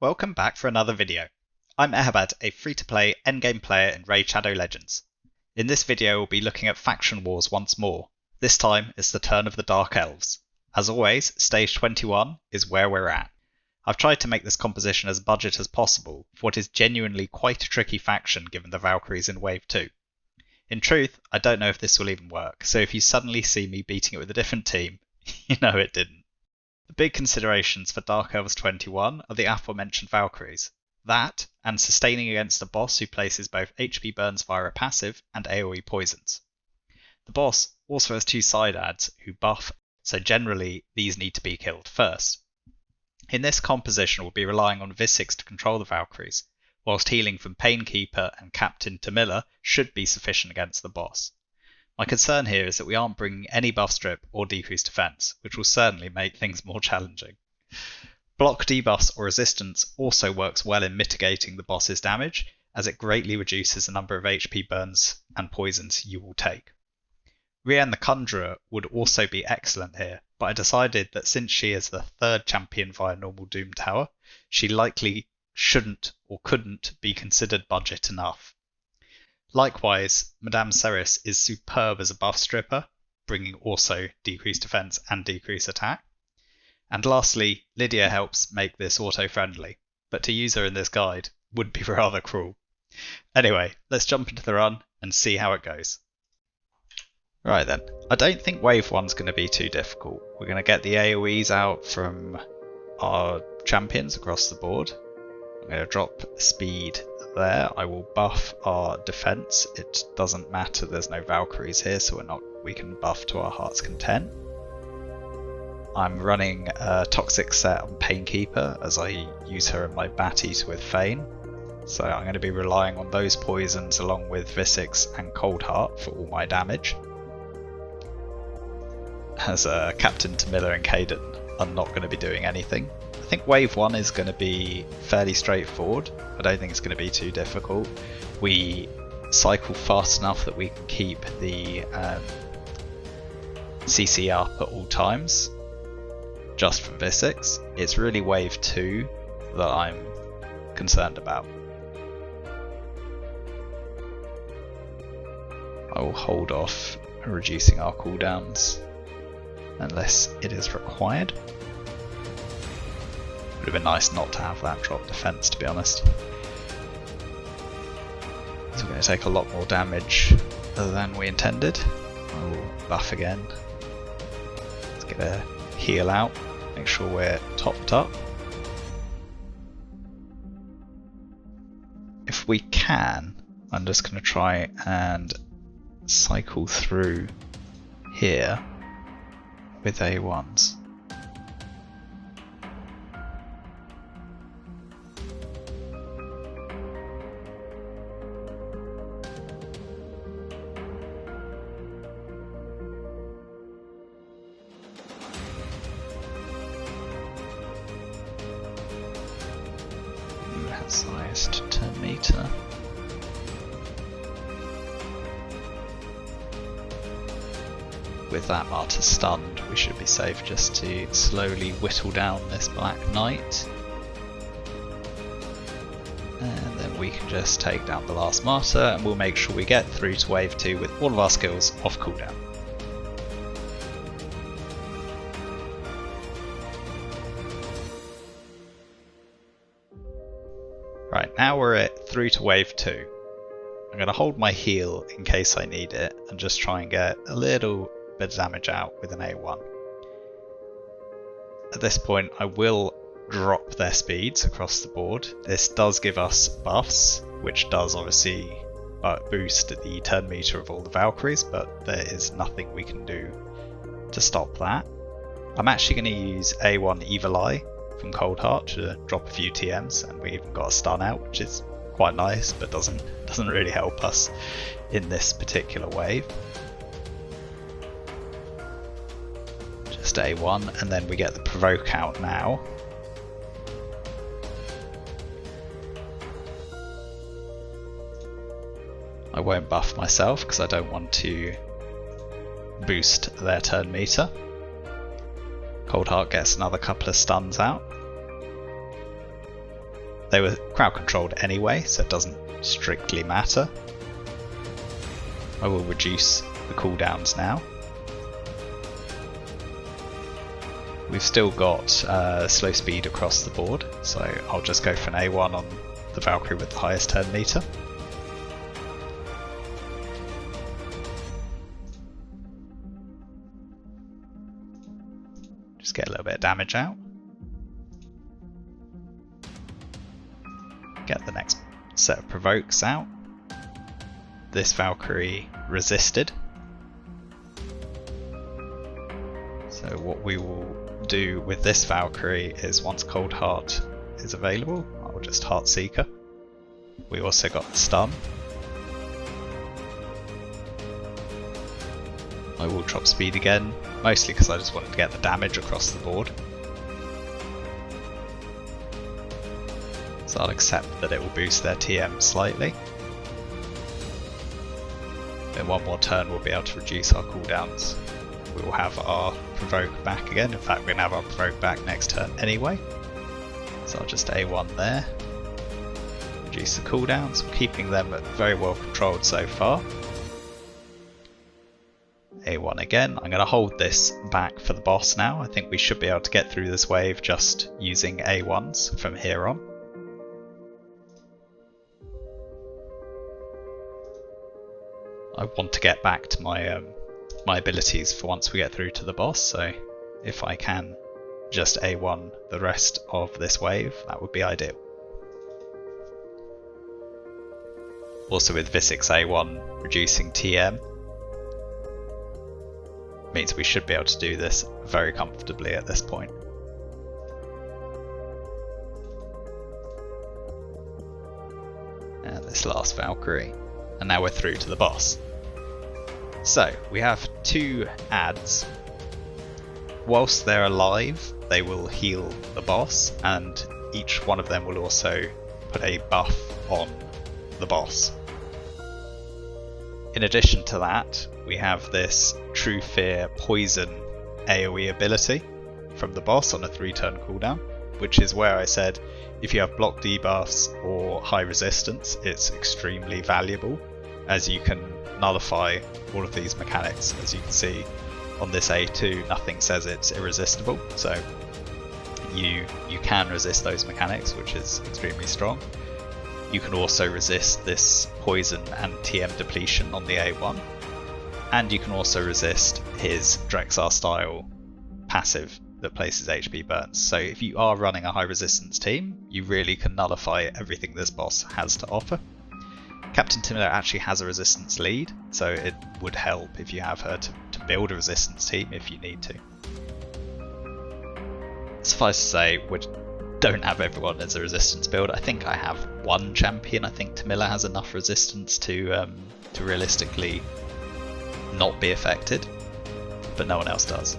Welcome back for another video. I'm Ehabad, a free-to-play endgame player in Raid Shadow Legends. In this video we'll be looking at faction wars once more. This time it's the turn of the Dark Elves. As always, stage 21 is where we're at. I've tried to make this composition as budget as possible for what is genuinely quite a tricky faction given the Valkyries in Wave 2. In truth, I don't know if this will even work, so if you suddenly see me beating it with a different team, you know it didn't. The big considerations for Dark Elves 21 are the aforementioned Valkyries. That, and sustaining against a boss who places both HP burns via a passive and AoE poisons. The boss also has two side adds who buff, so generally these need to be killed first. In this composition we'll be relying on Visix to control the Valkyries, whilst healing from Painkeeper and Captain Tamilla should be sufficient against the boss. My concern here is that we aren't bringing any buff strip or decreased defense, which will certainly make things more challenging. Block debuffs or resistance also works well in mitigating the boss's damage, as it greatly reduces the number of HP burns and poisons you will take. Rian the Conjurer would also be excellent here, but I decided that since she is the third champion via normal Doom Tower, she likely shouldn't or couldn't be considered budget enough. Likewise, Madame Ceres is superb as a buff stripper, bringing also decreased defense and decreased attack. And lastly, Lydia helps make this auto-friendly, but to use her in this guide would be rather cruel. Anyway, let's jump into the run and see how it goes. Right then, I don't think Wave 1's going to be too difficult. We're going to get the AoEs out from our champions across the board. I'm going to drop speed there. I will buff our defense. It doesn't matter, there's no Valkyries here, so we can buff to our heart's content. I'm running a toxic set on Painkeeper as I use her in my Bat Eater with Fane. So I'm going to be relying on those poisons along with Visix and Cold Heart for all my damage. As Captain Tamilla and Caden are not going to be doing anything. I think Wave 1 is going to be fairly straightforward. I don't think it's going to be too difficult. We cycle fast enough that we can keep the CC up at all times, just from Visix. It's really Wave 2 that I'm concerned about. I will hold off reducing our cooldowns unless it is required. Would have been nice not to have that drop defense, to be honest. So we're going to take a lot more damage than we intended. I will buff again. Let's get a heal out, make sure we're topped up. If we can, I'm just going to try and cycle through here with A1s. Highest turn meter. With that martyr stunned, we should be safe just to slowly whittle down this Black Knight. And then we can just take down the last martyr and we'll make sure we get through to Wave 2 with all of our skills off cooldown. Right, now we're through to Wave 2. I'm going to hold my heal in case I need it and just try and get a little bit of damage out with an A1. At this point I will drop their speeds across the board. This does give us buffs, which does obviously boost the turn meter of all the Valkyries, but there is nothing we can do to stop that. I'm actually going to use A1 Evil Eye from Cold Heart to drop a few TMs, and we even got a stun out, which is quite nice, but doesn't really help us in this particular wave. Just A1, and then we get the provoke out now. I won't buff myself because I don't want to boost their turn meter. Cold Heart gets another couple of stuns out. They were crowd controlled anyway, so it doesn't strictly matter. I will reduce the cooldowns now. We've still got slow speed across the board, so I'll just go for an A1 on the Valkyrie with the highest turn meter. Just get a little bit of damage out. Get the next set of provokes out. This Valkyrie resisted. So what we will do with this Valkyrie is once Cold Heart is available, I'll just Heart Seeker. We also got the stun. I will drop speed again, mostly because I just wanted to get the damage across the board. So I'll accept that it will boost their TM slightly. In one more turn we'll be able to reduce our cooldowns. We will have our provoke back again. In fact, we're going to have our provoke back next turn anyway. So I'll just A1 there. Reduce the cooldowns, keeping them very well controlled so far. A1 again. I'm going to hold this back for the boss now. I think we should be able to get through this wave just using A1s from here on. I want to get back to my my abilities for once we get through to the boss, so if I can just A1 the rest of this wave, that would be ideal. Also with Visix A1 reducing TM means we should be able to do this very comfortably at this point. And this last Valkyrie. And now we're through to the boss. So, we have two adds. Whilst they're alive, they will heal the boss, and each one of them will also put a buff on the boss. In addition to that, we have this True Fear Poison AoE ability from the boss on a 3-turn cooldown, which is where I said if you have block debuffs or high resistance, it's extremely valuable, as you can nullify all of these mechanics. As you can see on this A2, nothing says it's irresistible, so you can resist those mechanics, which is extremely strong. You can also resist this poison and TM depletion on the A1, and you can also resist his Drexar style passive that places HP burns. So if you are running a high resistance team, you really can nullify everything this boss has to offer. Captain Timilo actually has a resistance lead, so it would help if you have her to build a resistance team if you need to. Suffice to say, we don't have everyone as a resistance build. I think I have one champion. I think Timilo has enough resistance to realistically not be affected, but no one else does.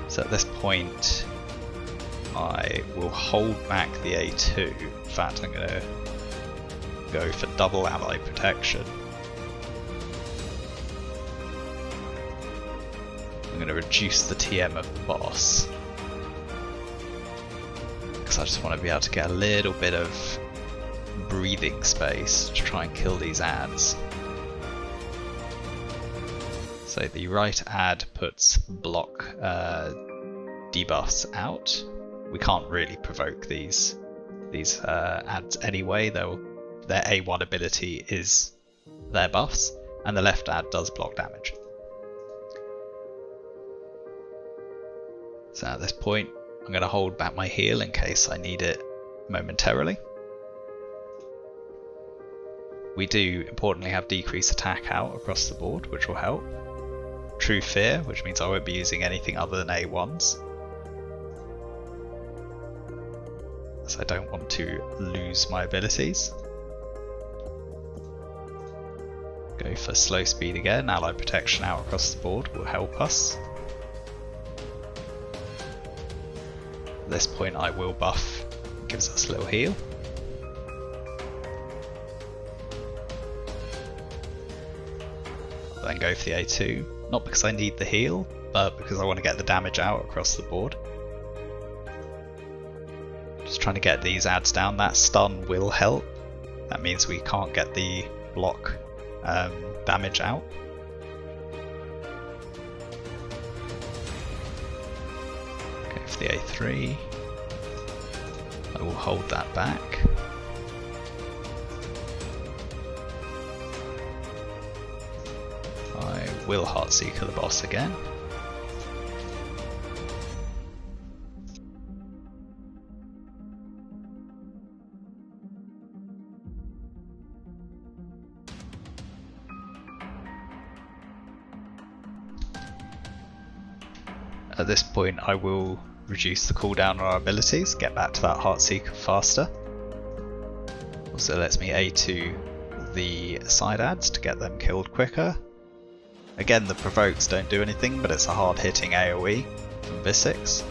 So at this point, I will hold back the A2. In fact, I'm going to go for double ally protection. I'm going to reduce the TM of the boss, because I just want to be able to get a little bit of breathing space to try and kill these adds. So the right add puts block debuffs out. We can't really provoke these adds anyway, though their A1 ability is their buffs, and the left add does block damage. So at this point, I'm going to hold back my heal in case I need it momentarily. We do importantly have decreased attack out across the board, which will help. True Fear, which means I won't be using anything other than A1s, as I don't want to lose my abilities. Go for slow speed again. Allied protection out across the board will help us. At this point I will buff, gives us a little heal. I'll then go for the A2, not because I need the heal, but because I want to get the damage out across the board. Just trying to get these ads down. That stun will help. That means we can't get the block damage out. Okay, for the A3, I will hold that back. I will Heartseeker the boss again. At this point I will reduce the cooldown on our abilities, get back to that Heartseeker faster. Also lets me A2 the side ads to get them killed quicker. Again, the provokes don't do anything, but it's a hard hitting AoE from Visix.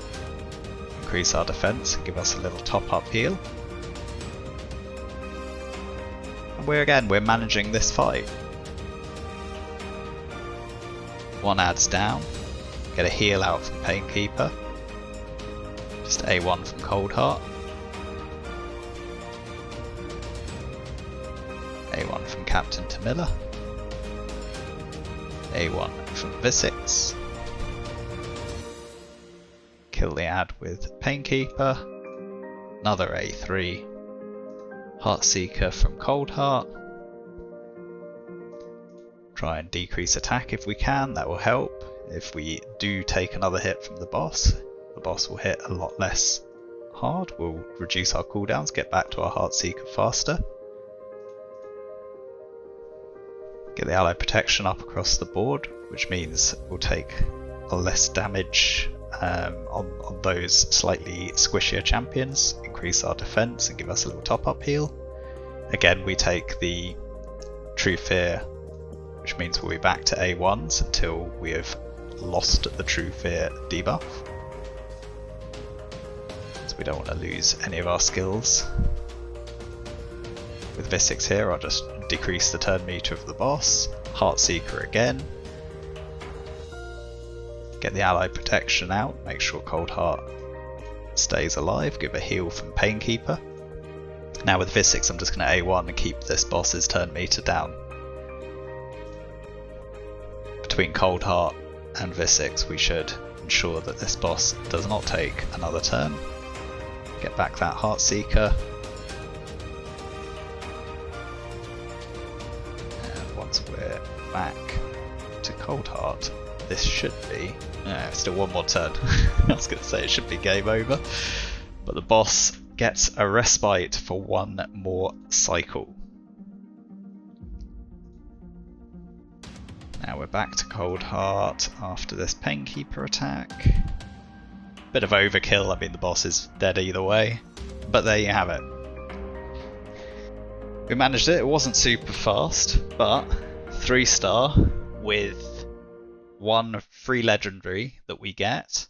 Increase our defense and give us a little top up heal. And we're managing this fight. One ad's down. Get a heal out from Painkeeper. Just A1 from Cold Heart. A1 from Captain Tamilla. A1 from Visix. Kill the ad with Painkeeper. Another A3. Heartseeker from Cold Heart. Try and decrease attack if we can, that will help. If we do take another hit from the boss will hit a lot less hard. We'll reduce our cooldowns, get back to our Heartseeker faster. Get the ally protection up across the board, which means we'll take less damage on those slightly squishier champions, increase our defense and give us a little top up heal. Again, we take the True Fear, which means we'll be back to A1s until we have lost the True Fear debuff. So we don't want to lose any of our skills. With Visix here, I'll just decrease the turn meter of the boss, Heartseeker again, get the ally protection out, make sure Cold Heart stays alive, give a heal from Painkeeper. Now with Visix I'm just going to A1 and keep this boss's turn meter down. Between Cold Heart and Visix we should ensure that this boss does not take another turn. Get back that Heartseeker. Once we're back to Cold Heart, this should be... still one more turn. I was going to say it should be game over, but the boss gets a respite for one more cycle. Now we're back to Cold Heart after this Painkeeper attack. Bit of overkill, I mean the boss is dead either way, but there you have it. We managed it. It wasn't super fast, but 3-star with 1 free legendary that we get,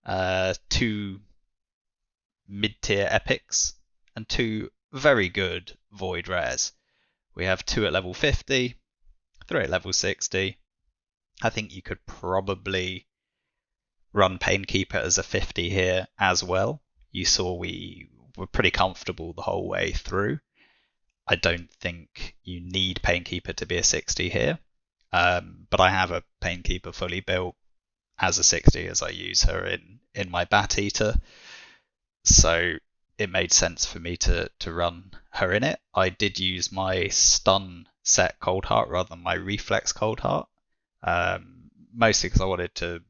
2 mid-tier epics, and 2 very good void rares. We have 2 at level 50, 3 at level 60. I think you could probably run Painkeeper as a 50 here as well. You saw we were pretty comfortable the whole way through. I don't think you need Painkeeper to be a 60 here, but I have a Painkeeper fully built as a 60 as I use her in my Bat Eater, so it made sense for me to run her in it. I did use my stun set Cold Heart rather than my reflex Cold Heart, mostly because I wanted to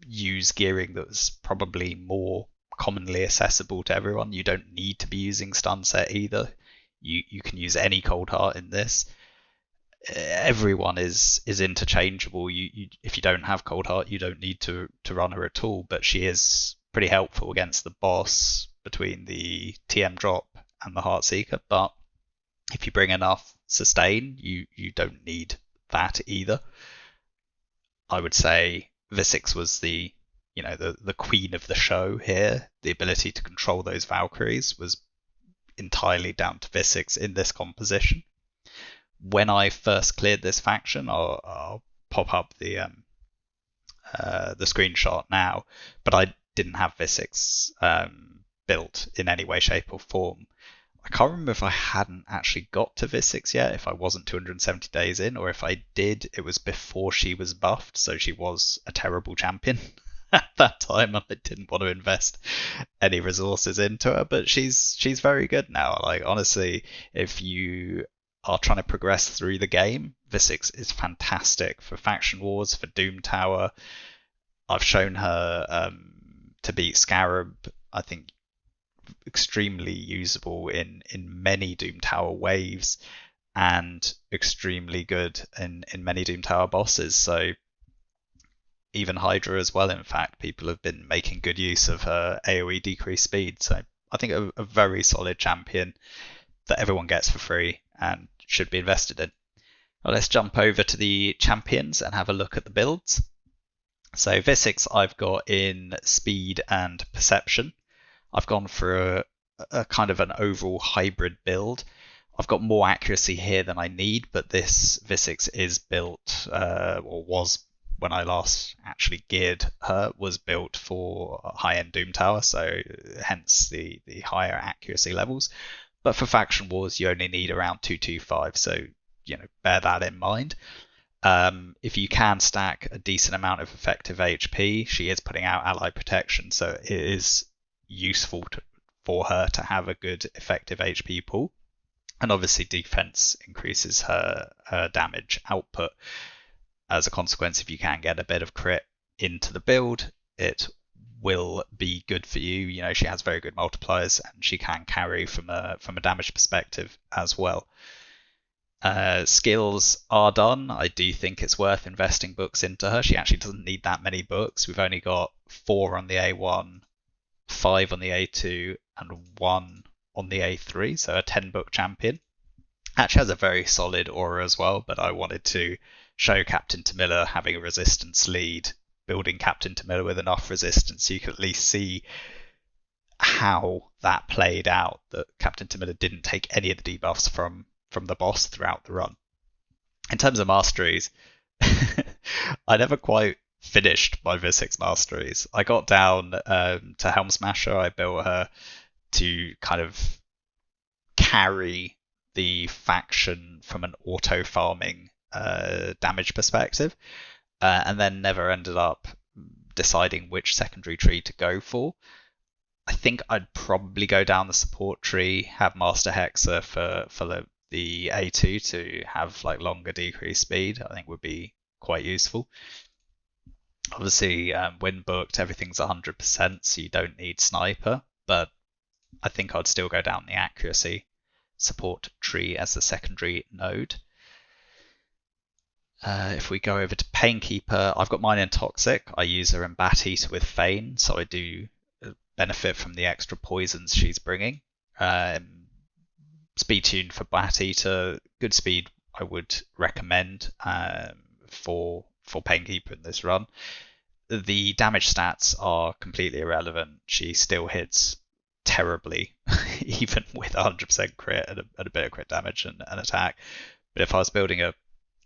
use gearing that was probably more commonly accessible to everyone. You don't need to be using stun set either. You can use any Cold Heart in this. Everyone is interchangeable. If you don't have Cold Heart, you don't need to run her at all, but she is pretty helpful against the boss between the TM drop and the Heartseeker. But if you bring enough sustain, you don't need that either. I would say Visix was the queen of the show here. The ability to control those Valkyries was entirely down to Visix in this composition. When I first cleared this faction, I'll pop up the screenshot now, but I didn't have Visix built in any way, shape, or form. I can't remember if I hadn't actually got to Visix yet, if I wasn't 270 days in, or if I did, it was before she was buffed, so she was a terrible champion at that time, and I didn't want to invest any resources into her. But she's very good now. Like, honestly, if you are trying to progress through the game, Visix is fantastic for faction wars, for Doom Tower. I've shown her to beat Scarab. I think extremely usable in many Doom Tower waves, and extremely good in many Doom Tower bosses. So even Hydra as well, in fact, people have been making good use of her AoE decreased speed. So I think a very solid champion that everyone gets for free and should be invested in. Well, let's jump over to the champions and have a look at the builds. So Visix I've got in speed and perception. I've gone for a kind of an overall hybrid build. I've got more accuracy here than I need, but this Visix is built, or was when I last actually geared her, was built for high-end Doom Tower, so hence the higher accuracy levels. But for Faction Wars, you only need around 225, so bear that in mind. If you can stack a decent amount of effective HP, she is putting out ally protection, so it is useful for her to have a good effective HP pool. And obviously defense increases her damage output. As a consequence, if you can get a bit of crit into the build, it will be good for you. She has very good multipliers, and she can carry from a damage perspective as well. Skills are done. I do think it's worth investing books into her. She actually doesn't need that many books. We've only got 4 on the A1, 5 on the A2, and 1 on the A3, so a 10-book champion. Actually has a very solid aura as well, but I wanted to show Captain Tamilla having a resistance lead, building Captain Tamilla with enough resistance so you could at least see how that played out, that Captain Tamilla didn't take any of the debuffs from the boss throughout the run. In terms of masteries, I never quite finished my Visix masteries. I got down to Helm Smasher. I built her to kind of carry the faction from an auto farming damage perspective, and then never ended up deciding which secondary tree to go for. I think I'd probably go down the support tree, have Master Hexer for the A2 to have like longer decreased speed. I think would be quite useful. Obviously, when booked, everything's 100%, so you don't need sniper, but I think I'd still go down the accuracy support tree as the secondary node. If we go over to Painkeeper, I've got mine in Toxic. I use her in Bat Eater with Feign, so I do benefit from the extra poisons she's bringing. Speed tune for Bat Eater, good speed I would recommend for Painkeeper in this run. The damage stats are completely irrelevant. She still hits terribly, even with 100% crit and a bit of crit damage and attack. But if I was building a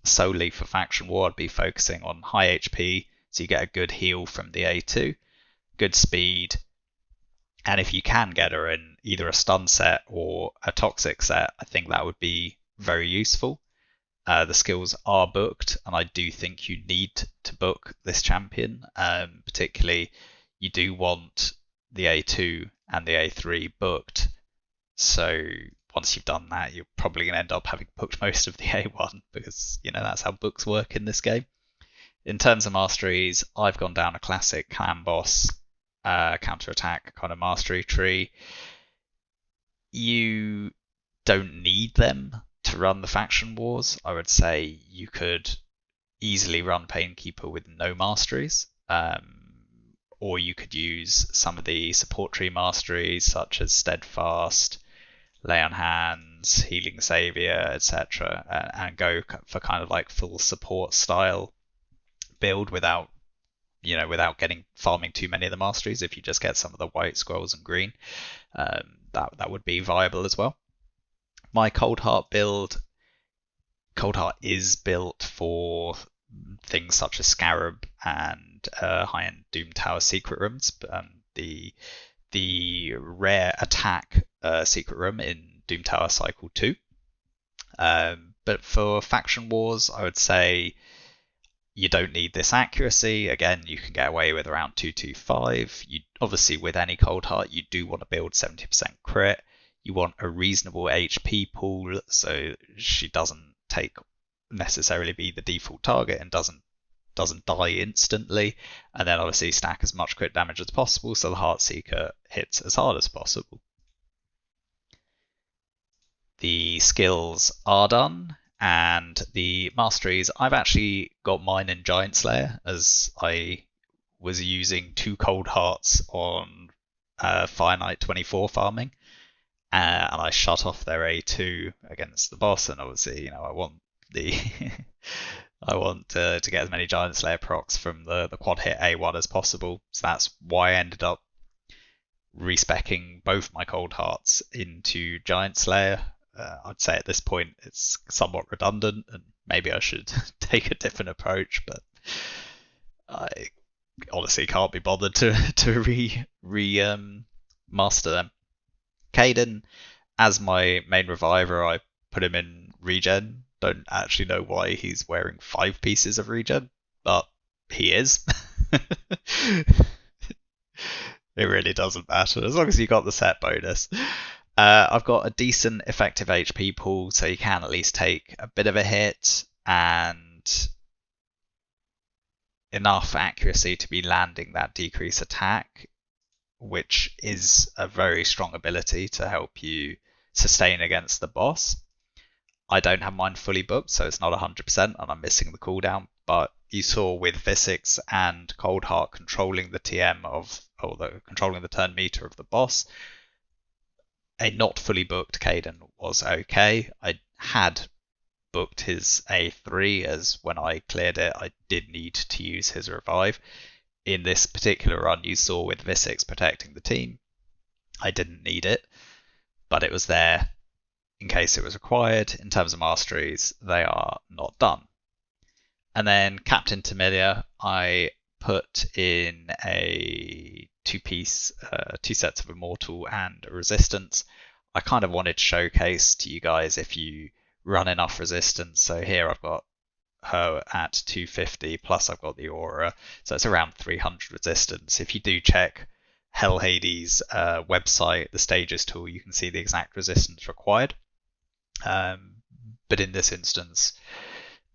solely for Faction War, I'd be focusing on high HP, so you get a good heal from the A2, good speed, and if you can get her in either a stun set or a toxic set, I think that would be very useful. The skills are booked, and I do think you need to book this champion. Particularly, you do want the A2 and the A3 booked. So once you've done that, you're probably going to end up having booked most of the A1 because that's how books work in this game. In terms of masteries, I've gone down a classic clan boss counter-attack kind of mastery tree. You don't need them to run the faction wars. I would say you could easily run Painkeeper with no masteries, or you could use some of the support tree masteries such as Steadfast, Lay on Hands, Healing Savior, etc., and go for kind of like full support style build without getting farming too many of the masteries. If you just get some of the white scrolls and green, that would be viable as well. My Cold Heart build, Cold Heart is built for things such as Scarab and high-end Doom Tower secret rooms. The the rare attack secret room in Doom Tower Cycle 2. But for Faction Wars, I would say you don't need this accuracy. Again, you can get away with around 225. You obviously, with any Cold Heart, you do want to build 70% crit. You want a reasonable HP pool, so she doesn't necessarily be the default target and doesn't die instantly. And then obviously stack as much crit damage as possible, so the Heartseeker hits as hard as possible. The skills are done, and the masteries, I've actually got mine in Giant Slayer, as I was using 2 Cold Hearts on Fire Knight 24 farming, and I shut off their A2 against the boss, and obviously, I want the I want to get as many Giant Slayer procs from the quad hit A1 as possible, so that's why I ended up respecking both my Cold Hearts into Giant Slayer. I'd say at this point it's somewhat redundant, and maybe I should take a different approach, but I honestly can't be bothered to master them. Caden, as my main reviver, I put him in regen. Don't actually know why he's wearing 5 pieces of regen, but he is. It really doesn't matter as long as you got the set bonus. I've got a decent effective HP pool, so you can at least take a bit of a hit and enough accuracy to be landing that decrease attack, which is a very strong ability to help you sustain against the boss. I don't have mine fully booked, so it's not 100%, and I'm missing the cooldown, but you saw with Visix and Cold Heart controlling the TM controlling the turn meter of the boss, a not fully booked Caden was okay. I had booked his A3, as when I cleared it, I did need to use his revive. In this particular run, you saw with Visix protecting the team, I didn't need it, but it was there in case it was required. In terms of masteries, they are not done. And then Captain Tamilia, I put in a 2-piece, 2 sets of Immortal and Resistance. I kind of wanted to showcase to you guys if you run enough Resistance. So here I've got her at 250, plus I've got the Aura, so it's around 300 Resistance. If you do check Hell Hades' website, the Stages tool, you can see the exact resistance required. But in this instance,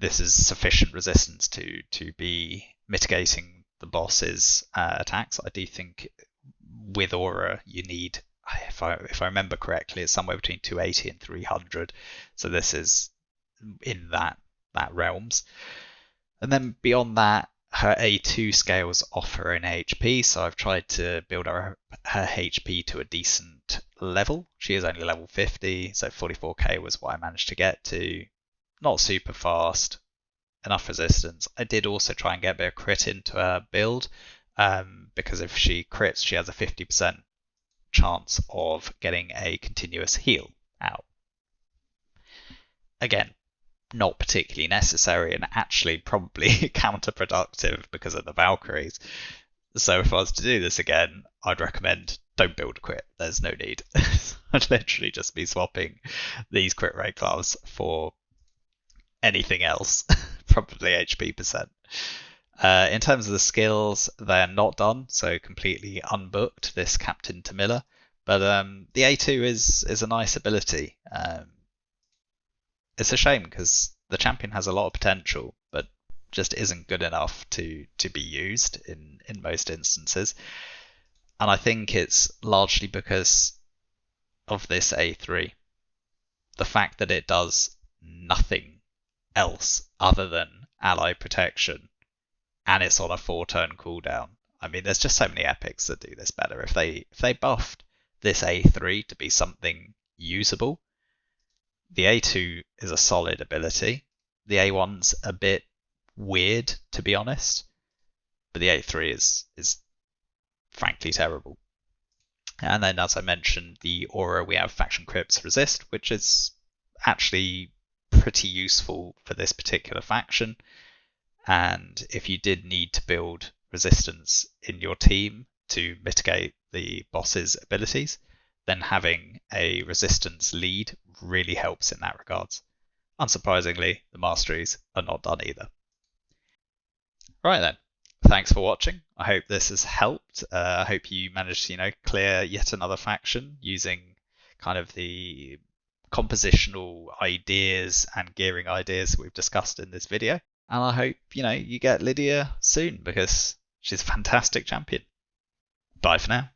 this is sufficient resistance to be mitigating the boss's attacks. I do think with Aura you need, if I remember correctly, it's somewhere between 280 and 300. So this is in that realms. And then beyond that, her A2 scales off her in HP, so I've tried to build her HP to a decent level. She is only level 50, so 44k was what I managed to get to. Not super fast, enough resistance. I did also try and get a bit of crit into her build, because if she crits, she has a 50% chance of getting a continuous heal out. Again, not particularly necessary, and actually probably counterproductive because of the Valkyries. So if I was to do this again, I'd recommend don't build a crit. There's no need. I'd literally just be swapping these crit rate gloves for anything else, probably HP percent. In terms of the skills, they're not done, so completely unbooked, this Captain Tamila. But the A2 is a nice ability. It's a shame because the champion has a lot of potential, but just isn't good enough to be used in most instances. And I think it's largely because of this A3. The fact that it does nothing else other than ally protection, and it's on a 4-turn cooldown. I mean, there's just so many epics that do this better. If they buffed this A3 to be something usable, the A2 is a solid ability. The A1's a bit weird, to be honest, but the A3 is frankly terrible. And then, as I mentioned, the Aura, we have Faction Crypt's Resist, which is actually pretty useful for this particular faction. And if you did need to build resistance in your team to mitigate the boss's abilities, then having a resistance lead really helps in that regards. Unsurprisingly, the masteries are not done either. Right then, thanks for watching. I hope this has helped. I hope you managed to, clear yet another faction using kind of the compositional ideas and gearing ideas we've discussed in this video. And I hope, you get Lydia soon because she's a fantastic champion. Bye for now.